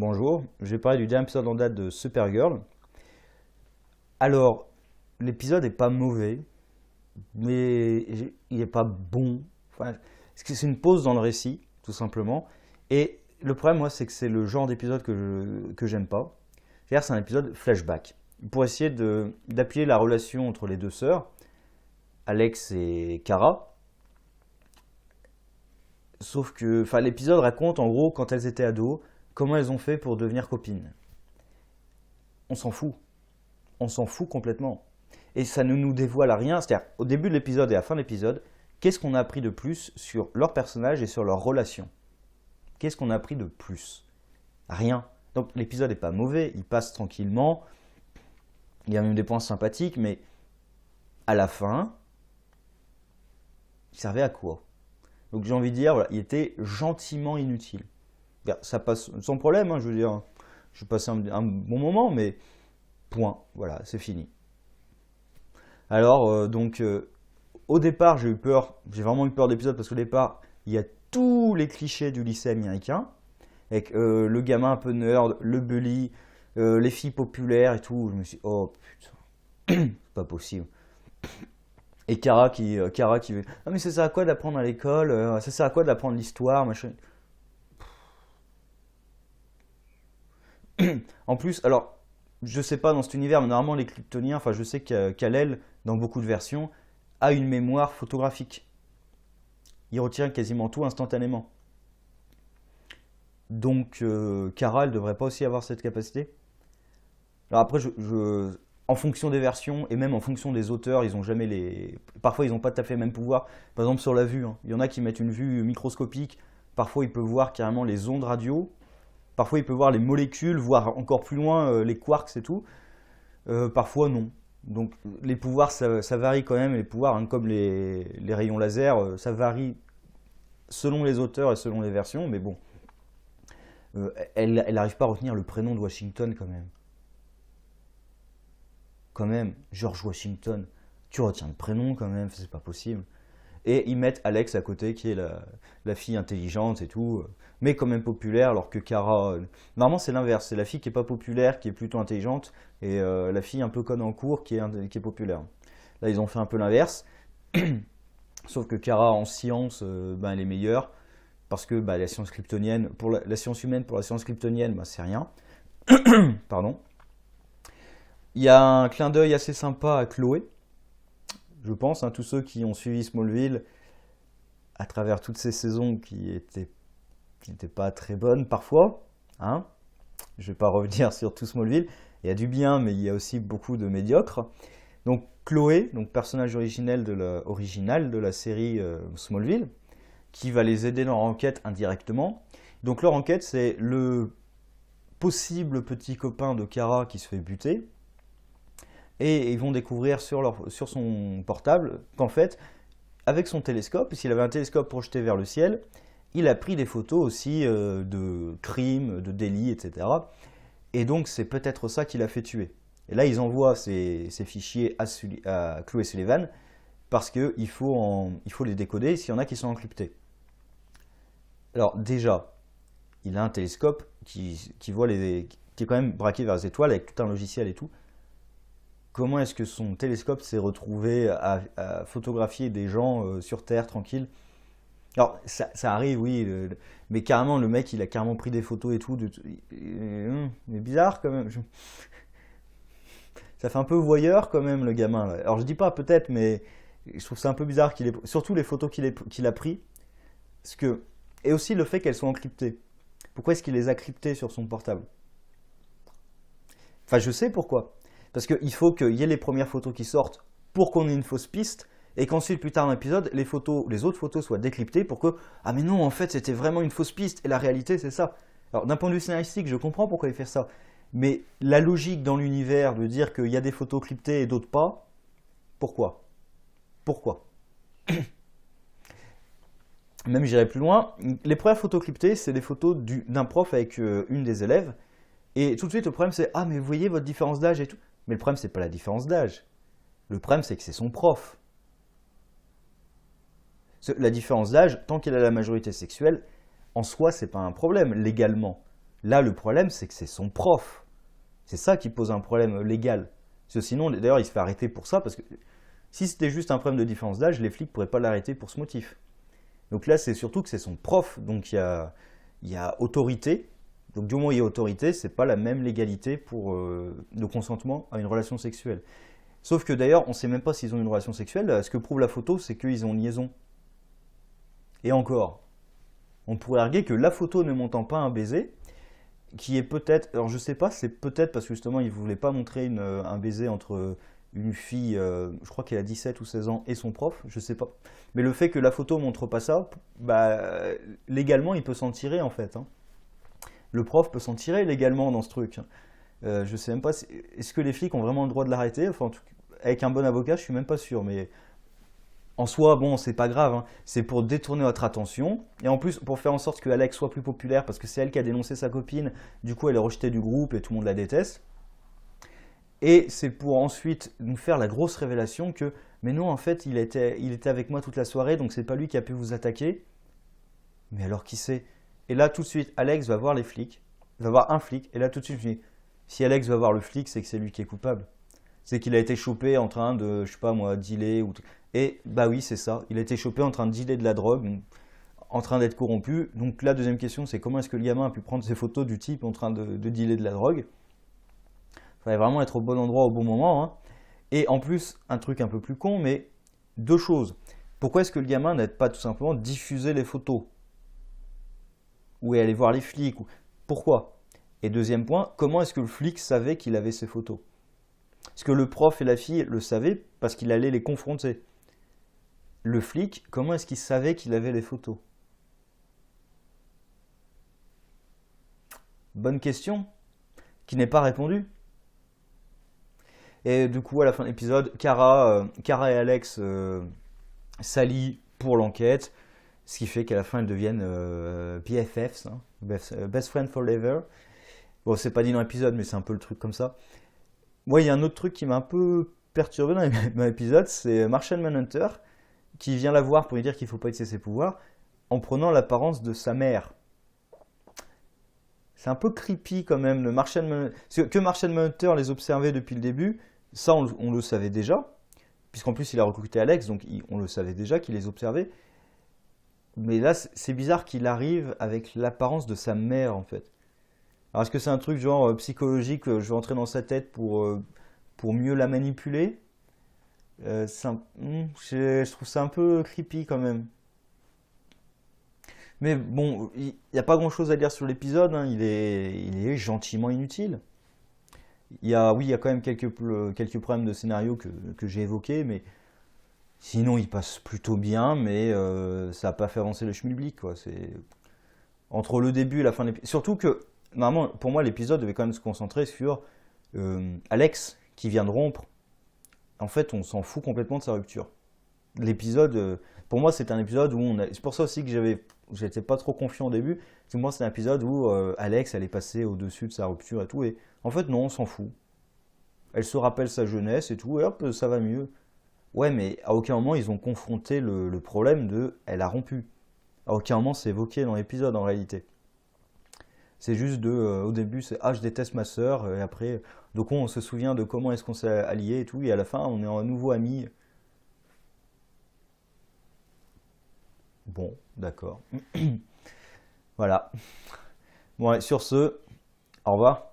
Bonjour, je vais parler du dernier épisode en date de Supergirl. Alors, l'épisode est pas mauvais, mais il est pas bon. Enfin, c'est une pause dans le récit, tout simplement. Et le problème, moi, c'est que c'est le genre d'épisode que j'aime pas. C'est-à-dire, c'est un épisode flashback. Pour essayer d'appuyer la relation entre les deux sœurs, Alex et Kara. Sauf que, enfin, l'épisode raconte en gros quand elles étaient ados, comment elles ont fait pour devenir copines. On s'en fout. On s'en fout complètement. Et ça ne nous dévoile à rien. C'est-à-dire, au début de l'épisode et à la fin de l'épisode, qu'est-ce qu'on a appris de plus sur leur personnage et sur leur relation? Qu'est-ce qu'on a appris de plus? Rien. Donc l'épisode n'est pas mauvais, il passe tranquillement. Il y a même des points sympathiques, mais à la fin, il servait à quoi? Donc j'ai envie de dire, voilà, il était gentiment inutile. Ça passe sans problème, hein, je veux dire. Je passe un bon moment, mais point. Voilà, c'est fini. Alors, au départ, j'ai eu peur. J'ai vraiment eu peur d'épisode parce qu'au départ, il y a tous les clichés du lycée américain. Avec le gamin un peu nerd, le bully, les filles populaires et tout. Je me suis dit, oh putain, c'est pas possible. Et Kara qui veut. Ah, mais ça sert à quoi d'apprendre à l'école? Ça sert à quoi d'apprendre l'histoire, machin. En plus, alors, je sais pas dans cet univers, mais normalement les Kryptoniens, enfin je sais qu'Kal-El, dans beaucoup de versions, a une mémoire photographique. Il retient quasiment tout instantanément. Donc Kara, elle devrait pas aussi avoir cette capacité. Alors après, en fonction des versions et même en fonction des auteurs, ils ont jamais les. Parfois, ils n'ont pas tout à fait le même pouvoir. Par exemple, sur la vue, hein. Il y en a qui mettent une vue microscopique. Parfois, ils peuvent voir carrément les ondes radio. Parfois, il peut voir les molécules, voir encore plus loin les quarks et tout. Parfois, non. Donc, les pouvoirs, ça varie quand même. Les pouvoirs, hein, comme les rayons laser, ça varie selon les auteurs et selon les versions. Mais bon, elle n'arrive pas à retenir le prénom de Washington quand même. Quand même, George Washington. Tu retiens le prénom quand même, c'est pas possible. Et ils mettent Alex à côté, qui est la fille intelligente et tout, mais quand même populaire, alors que Kara. Normalement, c'est l'inverse. C'est la fille qui est pas populaire, qui est plutôt intelligente, et la fille un peu conne en cours, qui est populaire. Là, ils ont fait un peu l'inverse. Sauf que Kara, en science, ben, elle est meilleure, parce que bah, la science kryptonienne, pour la science humaine, pour la science kryptonienne, ben, c'est rien. Pardon. Il y a un clin d'œil assez sympa à Chloé, je pense, hein, tous ceux qui ont suivi Smallville à travers toutes ces saisons qui n'étaient pas très bonnes parfois. Hein. Je ne vais pas revenir sur tout Smallville. Il y a du bien, mais il y a aussi beaucoup de médiocres. Donc Chloé, donc personnage original de la série Smallville, qui va les aider dans leur enquête indirectement. Donc leur enquête, c'est le possible petit copain de Kara qui se fait buter. Et ils vont découvrir sur son portable qu'en fait, avec son télescope, puisqu'il avait un télescope projeté vers le ciel, il a pris des photos aussi de crimes, de délits, etc. Et donc c'est peut-être ça qui l'a fait tuer. Et là, ils envoient ces fichiers à Chloé Sullivan parce qu'il faut les décoder s'il y en a qui sont encryptés. Alors déjà, il a un télescope qui est quand même braqué vers les étoiles avec tout un logiciel et tout. Comment est-ce que son télescope s'est retrouvé à photographier des gens sur Terre tranquille? Alors, ça arrive, oui, mais carrément, le mec, il a carrément pris des photos et tout. Mais bizarre quand même. Ça fait un peu voyeur quand même, le gamin. Là. Alors, je dis pas peut-être, mais je trouve ça un peu bizarre qu'il ait. Surtout les photos qu'il a pris. Parce que... Et aussi le fait qu'elles soient encryptées. Pourquoi est-ce qu'il les a cryptées sur son portable? Enfin, je sais pourquoi. Parce qu'il faut qu'il y ait les premières photos qui sortent pour qu'on ait une fausse piste et qu'ensuite, plus tard dans l'épisode, les autres photos soient décryptées pour que ah mais non, en fait, c'était vraiment une fausse piste et la réalité, c'est ça. Alors, d'un point de vue scénaristique, je comprends pourquoi il fait ça. Mais la logique dans l'univers de dire qu'il y a des photos cryptées et d'autres pas, pourquoi? Pourquoi? Même j'irai plus loin, les premières photos cryptées, c'est des photos d'un prof avec une des élèves. Et tout de suite, le problème, c'est ah, mais vous voyez votre différence d'âge et tout. Mais le problème, c'est pas la différence d'âge. Le problème, c'est que c'est son prof. La différence d'âge, tant qu'elle a la majorité sexuelle, en soi, c'est pas un problème légalement. Là, le problème, c'est que c'est son prof. C'est ça qui pose un problème légal. Parce que sinon, d'ailleurs, il se fait arrêter pour ça, parce que si c'était juste un problème de différence d'âge, les flics ne pourraient pas l'arrêter pour ce motif. Donc là, c'est surtout que c'est son prof, donc il y a autorité. Donc du moment où il y a autorité, c'est pas la même légalité pour le consentement à une relation sexuelle. Sauf que d'ailleurs, on ne sait même pas s'ils ont une relation sexuelle. Ce que prouve la photo, c'est qu'ils ont une liaison. Et encore, on pourrait arguer que la photo ne montant pas un baiser, qui est peut-être, alors je sais pas, c'est peut-être parce que justement ils ne voulaient pas montrer un baiser entre une fille, je crois qu'elle a 17 ou 16 ans, et son prof, je sais pas. Mais le fait que la photo montre pas ça, bah, légalement il peut s'en tirer en fait, hein. Le prof peut s'en tirer légalement dans ce truc, hein. Je sais même pas, est-ce que les flics ont vraiment le droit de l'arrêter? Enfin, avec un bon avocat, je suis même pas sûr, mais en soi, bon, c'est pas grave, hein. C'est pour détourner votre attention. Et en plus, pour faire en sorte que Alex soit plus populaire, parce que c'est elle qui a dénoncé sa copine, du coup, elle est rejetée du groupe et tout le monde la déteste. Et c'est pour ensuite nous faire la grosse révélation que, mais non, en fait, il était avec moi toute la soirée, donc c'est pas lui qui a pu vous attaquer. Mais alors qui c'est? Et là, tout de suite, Alex va voir les flics, va voir un flic, et là, tout de suite, je me dis, si Alex va voir le flic, c'est que c'est lui qui est coupable. C'est qu'il a été chopé en train de, je sais pas moi, dealer ou. Et bah oui, c'est ça. Il a été chopé en train de dealer de la drogue, en train d'être corrompu. Donc la deuxième question, c'est comment est-ce que le gamin a pu prendre ces photos du type en train de dealer de la drogue? Il fallait vraiment être au bon endroit au bon moment, hein. Et en plus, un truc un peu plus con, mais deux choses. Pourquoi est-ce que le gamin n'a pas tout simplement diffusé les photos? Ou est allé voir les flics? Pourquoi? Et deuxième point, comment est-ce que le flic savait qu'il avait ces photos? Est-ce que le prof et la fille le savaient parce qu'il allait les confronter? Le flic, comment est-ce qu'il savait qu'il avait les photos? Bonne question, qui n'est pas répondue. Et du coup, à la fin de l'épisode, Kara et Alex s'allient pour l'enquête, ce qui fait qu'à la fin, ils deviennent BFFs, hein, Best Friend Forever. Bon, c'est pas dit dans l'épisode, mais c'est un peu le truc comme ça. Moi, il y a un autre truc qui m'a un peu perturbé dans l'épisode, c'est Martian Manhunter qui vient la voir pour lui dire qu'il ne faut pas utiliser ses pouvoirs en prenant l'apparence de sa mère. C'est un peu creepy quand même, le Martian Manhunter. Que Martian Manhunter les observait depuis le début, ça on le savait déjà, puisqu'en plus il a recruté Alex, donc on le savait déjà qu'il les observait. Mais là, c'est bizarre qu'il arrive avec l'apparence de sa mère en fait. Alors est-ce que c'est un truc genre psychologique, je vais entrer dans sa tête pour mieux la manipuler? Je trouve ça un peu creepy quand même. Mais bon, il n'y a pas grand-chose à dire sur l'épisode, hein. Il est gentiment inutile. Oui, il y a quand même quelques problèmes de scénario que j'ai évoqués, mais sinon il passe plutôt bien, mais ça n'a pas fait avancer le schmilblick, quoi. C'est entre le début et la fin de l'épisode. Surtout que, normalement, pour moi, l'épisode devait quand même se concentrer sur Alex qui vient de rompre. En fait, on s'en fout complètement de sa rupture. L'épisode, pour moi, c'est un épisode où c'est pour ça aussi que j'étais pas trop confiant au début. C'est moi, c'est un épisode où Alex allait passer au-dessus de sa rupture et tout. Et en fait, non, on s'en fout. Elle se rappelle sa jeunesse et tout, et hop, ça va mieux. Ouais, mais à aucun moment ils ont confronté le problème de elle a rompu. À aucun moment c'est évoqué dans l'épisode en réalité. C'est juste au début c'est ah je déteste ma sœur, et après, donc on se souvient de comment est-ce qu'on s'est alliés et tout, et à la fin on est à nouveau amis. Bon, d'accord. Voilà. Bon, allez, sur ce, au revoir.